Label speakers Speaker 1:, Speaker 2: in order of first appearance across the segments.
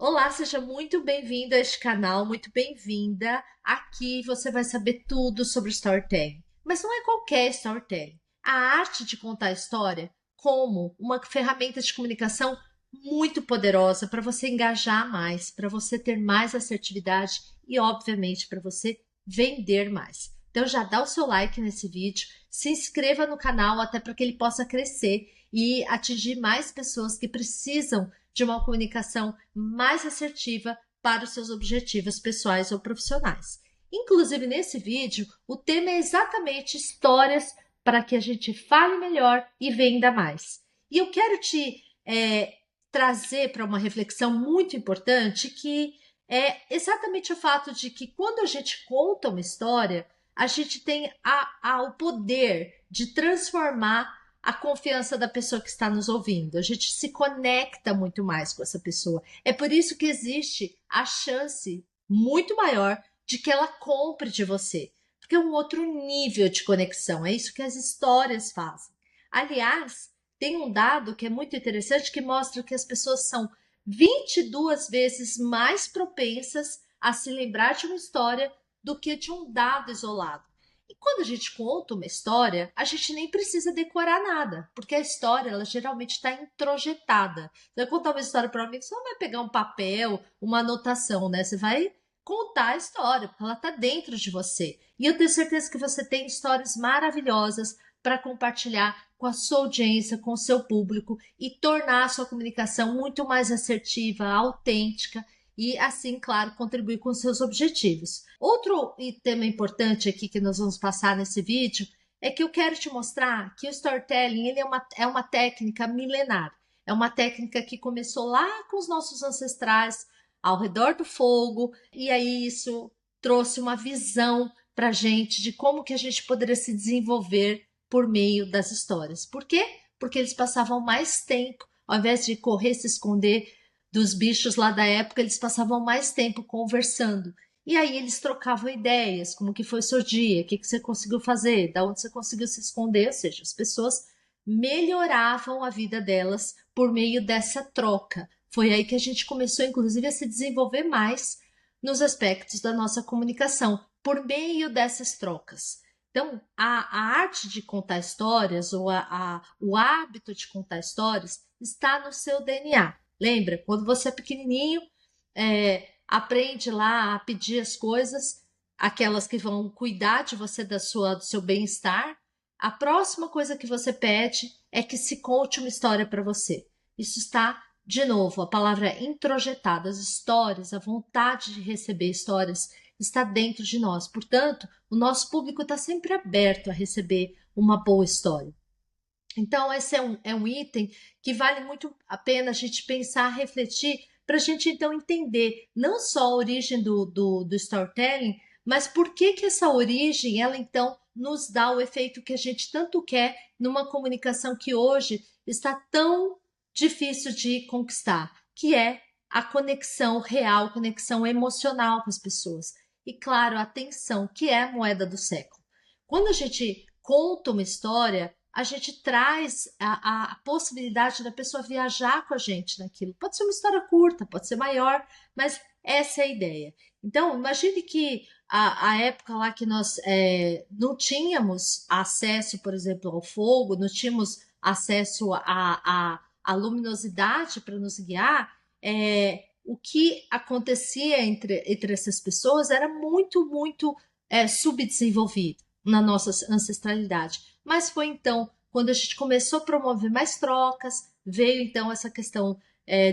Speaker 1: Olá, seja muito bem-vindo a este canal, muito bem-vinda. Aqui você vai saber tudo sobre storytelling. Mas não é qualquer storytelling. A arte de contar história como uma ferramenta de comunicação muito poderosa para você engajar mais, para você ter mais assertividade e, obviamente, para você vender mais. Então já dá o seu like nesse vídeo, se inscreva no canal até para que ele possa crescer e atingir mais pessoas que precisam de uma comunicação mais assertiva para os seus objetivos pessoais ou profissionais. Inclusive, nesse vídeo, o tema é exatamente histórias para que a gente fale melhor e venda mais. E eu quero te trazer para uma reflexão muito importante que é exatamente o fato de que quando a gente conta uma história, a gente tem o poder de transformar a confiança da pessoa que está nos ouvindo. A gente se conecta muito mais com essa pessoa. É por isso que existe a chance muito maior de que ela compre de você. Porque é um outro nível de conexão. É isso que as histórias fazem. Aliás, tem um dado que é muito interessante que mostra que as pessoas são 22 vezes mais propensas a se lembrar de uma história do que de um dado isolado. E quando a gente conta uma história, a gente nem precisa decorar nada, porque a história ela geralmente está introjetada. Você vai contar uma história para alguém, você não vai pegar um papel, uma anotação, né? Você vai contar a história, porque ela está dentro de você. E eu tenho certeza que você tem histórias maravilhosas para compartilhar com a sua audiência, com o seu público e tornar a sua comunicação muito mais assertiva, autêntica e assim, claro, contribuir com seus objetivos. Outro tema importante aqui que nós vamos passar nesse vídeo é que eu quero te mostrar que o storytelling ele é uma técnica milenar. É uma técnica que começou lá com os nossos ancestrais, ao redor do fogo, e aí isso trouxe uma visão para a gente de como que a gente poderia se desenvolver por meio das histórias. Por quê? Porque eles passavam mais tempo, ao invés de correr, se esconder dos bichos lá da época, eles passavam mais tempo conversando. E aí eles trocavam ideias, como que foi o seu dia, o que você conseguiu fazer, da onde você conseguiu se esconder, ou seja, as pessoas melhoravam a vida delas por meio dessa troca. Foi aí que a gente começou, inclusive, a se desenvolver mais nos aspectos da nossa comunicação, por meio dessas trocas. Então, a arte de contar histórias, ou o hábito de contar histórias, está no seu DNA. Lembra, quando você é pequenininho, aprende lá a pedir as coisas, aquelas que vão cuidar de você, do seu bem-estar. A próxima coisa que você pede é que se conte uma história para você. Isso está, de novo, a palavra introjetada, as histórias, a vontade de receber histórias está dentro de nós. Portanto, o nosso público está sempre aberto a receber uma boa história. Então, esse é um item que vale muito a pena a gente pensar, refletir, para a gente então entender não só a origem do storytelling, mas por que que essa origem, ela então nos dá o efeito que a gente tanto quer numa comunicação que hoje está tão difícil de conquistar, que é a conexão real, conexão emocional com as pessoas. E claro, a atenção, que é a moeda do século. Quando a gente conta uma história, a gente traz a possibilidade da pessoa viajar com a gente naquilo. Pode ser uma história curta, pode ser maior, mas essa é a ideia. Então, imagine que a época lá que nós não tínhamos acesso, por exemplo, ao fogo, não tínhamos acesso à luminosidade para nos guiar, o que acontecia entre essas pessoas era muito subdesenvolvido na nossa ancestralidade. Mas foi então, quando a gente começou a promover mais trocas, veio então essa questão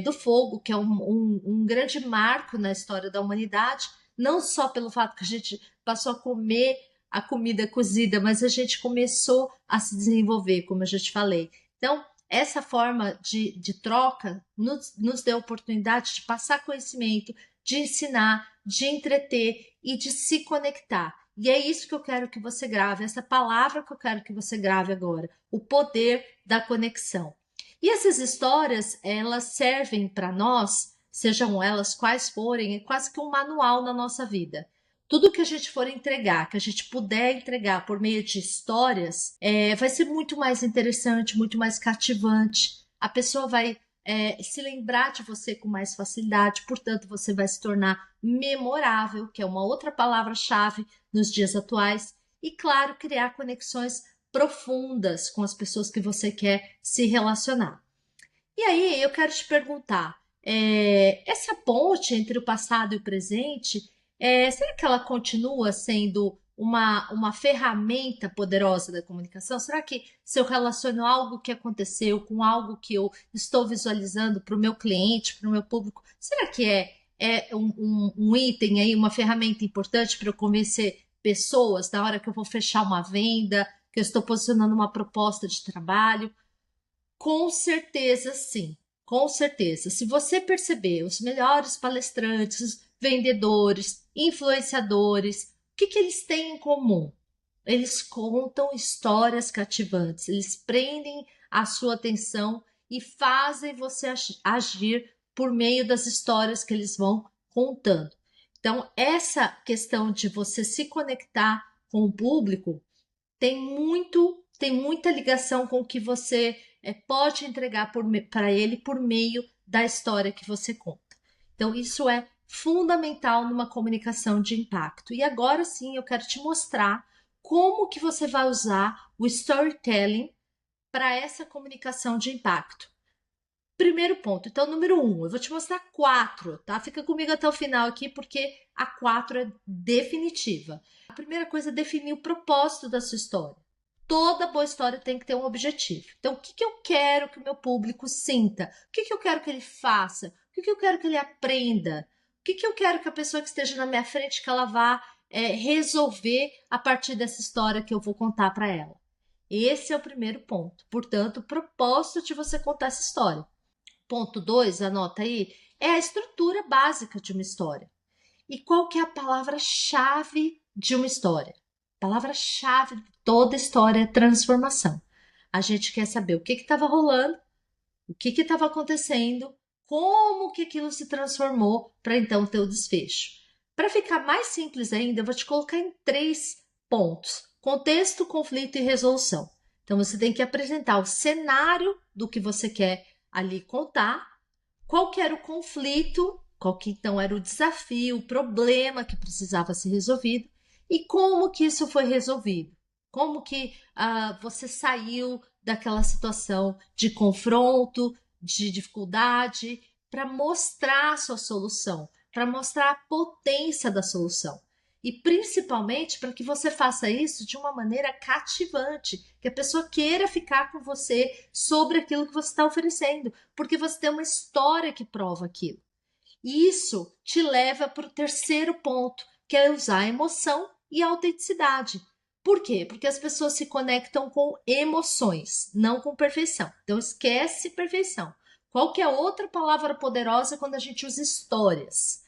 Speaker 1: do fogo, que é um grande marco na história da humanidade, não só pelo fato que a gente passou a comer a comida cozida, mas a gente começou a se desenvolver, como eu já te falei. Então, essa forma de troca nos deu a oportunidade de passar conhecimento, de ensinar, de entreter e de se conectar. E é isso que eu quero que você grave, essa palavra que eu quero que você grave agora, o poder da conexão. E essas histórias, elas servem para nós, sejam elas quais forem, é quase que um manual na nossa vida. Tudo que a gente for entregar, que a gente puder entregar por meio de histórias, vai ser muito mais interessante, muito mais cativante. A pessoa vai se lembrar de você com mais facilidade, portanto, você vai se tornar memorável, que é uma outra palavra-chave nos dias atuais, e, claro, criar conexões profundas com as pessoas que você quer se relacionar. E aí, eu quero te perguntar, essa ponte entre o passado e o presente, será que ela continua sendo uma ferramenta poderosa da comunicação? Será que se eu relaciono algo que aconteceu com algo que eu estou visualizando para o meu cliente, para o meu público, será que é um item aí, uma ferramenta importante para eu convencer pessoas na hora que eu vou fechar uma venda, que eu estou posicionando uma proposta de trabalho? Com certeza, sim. Com certeza. Se você perceber os melhores palestrantes, vendedores, influenciadores, o que eles têm em comum? Eles contam histórias cativantes, eles prendem a sua atenção e fazem você agir por meio das histórias que eles vão contando. Então, essa questão de você se conectar com o público tem muita ligação com o que você pode entregar para ele por meio da história que você conta. Então, isso é fundamental numa comunicação de impacto. E agora sim, eu quero te mostrar como que você vai usar o storytelling para essa comunicação de impacto. Primeiro ponto, então, número 1, eu vou te mostrar 4, tá? Fica comigo até o final aqui, porque a 4 é definitiva. A primeira coisa é definir o propósito da sua história. Toda boa história tem que ter um objetivo. Então, o que eu quero que o meu público sinta? O que eu quero que ele faça? O que eu quero que ele aprenda? O que eu quero que a pessoa que esteja na minha frente, que ela vá resolver a partir dessa história que eu vou contar para ela? Esse é o primeiro ponto. Portanto, o propósito de você contar essa história. Ponto 2, anota aí, é a estrutura básica de uma história. E qual que é a palavra-chave de uma história? A palavra-chave de toda história é transformação. A gente quer saber o que estava rolando, o que estava acontecendo, como que aquilo se transformou para então ter o desfecho. Para ficar mais simples ainda, eu vou te colocar em 3 pontos: contexto, conflito e resolução. Então você tem que apresentar o cenário do que você quer ali contar, qual que era o conflito, qual que então era o desafio, o problema que precisava ser resolvido e como que isso foi resolvido. Como que você saiu daquela situação de confronto, de dificuldade, para mostrar a sua solução, para mostrar a potência da solução. E principalmente para que você faça isso de uma maneira cativante, que a pessoa queira ficar com você sobre aquilo que você está oferecendo, porque você tem uma história que prova aquilo. E isso te leva para o terceiro ponto, que é usar a emoção e a autenticidade. Por quê? Porque as pessoas se conectam com emoções, não com perfeição. Então esquece perfeição. Qual que é outra palavra poderosa quando a gente usa histórias?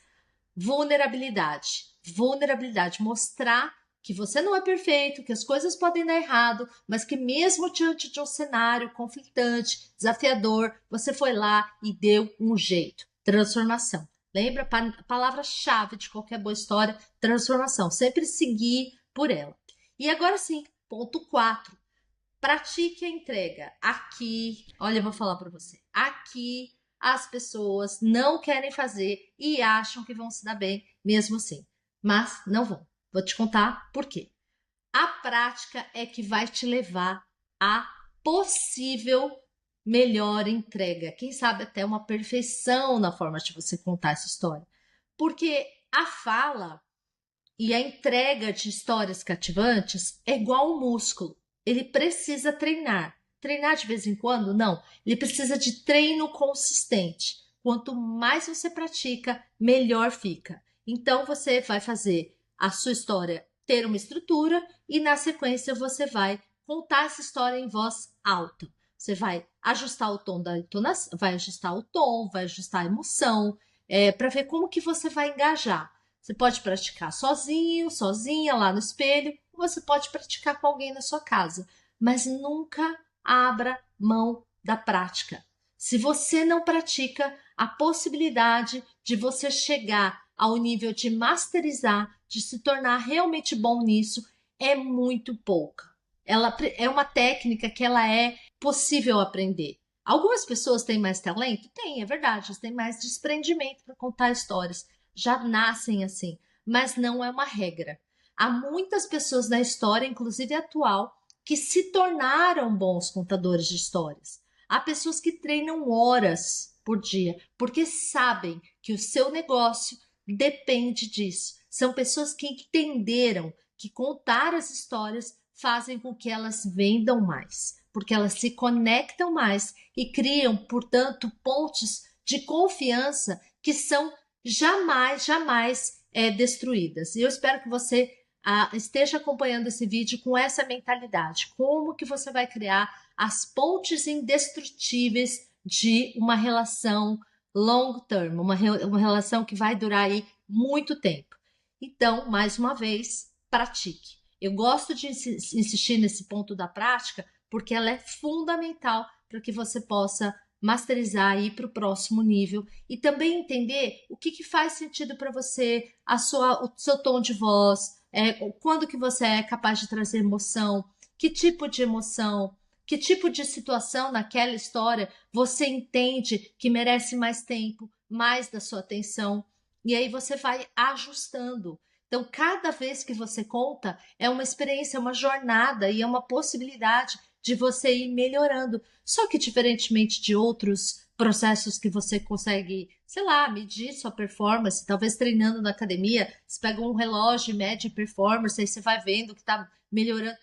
Speaker 1: Vulnerabilidade. Vulnerabilidade. Mostrar que você não é perfeito, que as coisas podem dar errado, mas que mesmo diante de um cenário conflitante, desafiador, você foi lá e deu um jeito. Transformação. Lembra a palavra-chave de qualquer boa história? Transformação. Sempre seguir por ela. E agora sim, ponto 4. Pratique a entrega. Aqui, olha, eu vou falar para você. Aqui as pessoas não querem fazer e acham que vão se dar bem mesmo assim, mas não vão. Vou te contar por quê. A prática é que vai te levar a possível melhor entrega. Quem sabe até uma perfeição na forma de você contar essa história. Porque a fala e a entrega de histórias cativantes é igual um músculo. Ele precisa treinar. Treinar de vez em quando? Não. Ele precisa de treino consistente. Quanto mais você pratica, melhor fica. Então você vai fazer a sua história ter uma estrutura e na sequência você vai contar essa história em voz alta. Você vai ajustar o tom da entonação, vai ajustar o tom, vai ajustar a emoção, para ver como que você vai engajar. Você pode praticar sozinho, sozinha, lá no espelho, ou você pode praticar com alguém na sua casa, mas nunca abra mão da prática. Se você não pratica, a possibilidade de você chegar ao nível de masterizar, de se tornar realmente bom nisso, é muito pouca. Ela é uma técnica que ela é possível aprender. Algumas pessoas têm mais talento? Tem, é verdade, elas têm mais desprendimento para contar histórias, já nascem assim, mas não é uma regra. Há muitas pessoas na história, inclusive atual, que se tornaram bons contadores de histórias. Há pessoas que treinam horas por dia, porque sabem que o seu negócio depende disso. São pessoas que entenderam que contar as histórias fazem com que elas vendam mais, porque elas se conectam mais e criam, portanto, pontes de confiança que são jamais destruídas. E eu espero que você esteja acompanhando esse vídeo com essa mentalidade. Como que você vai criar as pontes indestrutíveis de uma relação long term, uma relação que vai durar aí muito tempo. Então, mais uma vez, pratique. Eu gosto de insistir nesse ponto da prática porque ela é fundamental para que você possa masterizar e ir para o próximo nível e também entender o que faz sentido para você, o seu tom de voz, quando que você é capaz de trazer emoção, que tipo de emoção, que tipo de situação naquela história você entende que merece mais tempo, mais da sua atenção, e aí você vai ajustando. Então, cada vez que você conta, é uma experiência, é uma jornada e é uma possibilidade de você ir melhorando. Só que, diferentemente de outros processos que você consegue, sei lá, medir sua performance, talvez treinando na academia, você pega um relógio e mede performance, aí você vai vendo que está melhorando.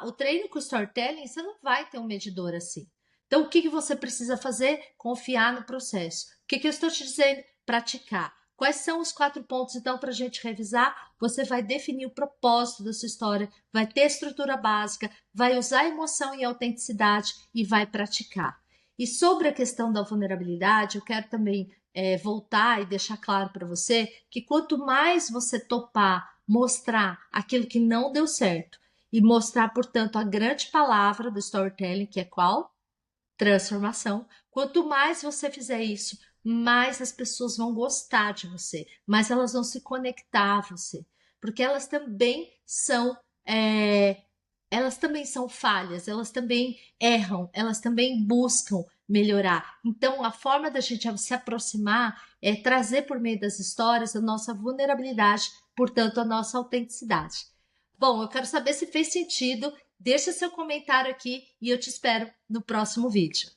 Speaker 1: O treino com storytelling, você não vai ter um medidor assim. Então, o que você precisa fazer? Confiar no processo. O que eu estou te dizendo? Praticar. Quais são os 4 pontos, então, para a gente revisar? Você vai definir o propósito da sua história, vai ter estrutura básica, vai usar emoção e autenticidade e vai praticar. E sobre a questão da vulnerabilidade, eu quero também voltar e deixar claro para você que quanto mais você topar mostrar aquilo que não deu certo e mostrar, portanto, a grande palavra do storytelling, que é qual? Transformação. Quanto mais você fizer isso, mais as pessoas vão gostar de você, mais elas vão se conectar a você, porque elas também são falhas, elas também erram, elas também buscam melhorar. Então, a forma da gente se aproximar é trazer por meio das histórias a nossa vulnerabilidade, portanto, a nossa autenticidade. Bom, eu quero saber se fez sentido. Deixa seu comentário aqui e eu te espero no próximo vídeo.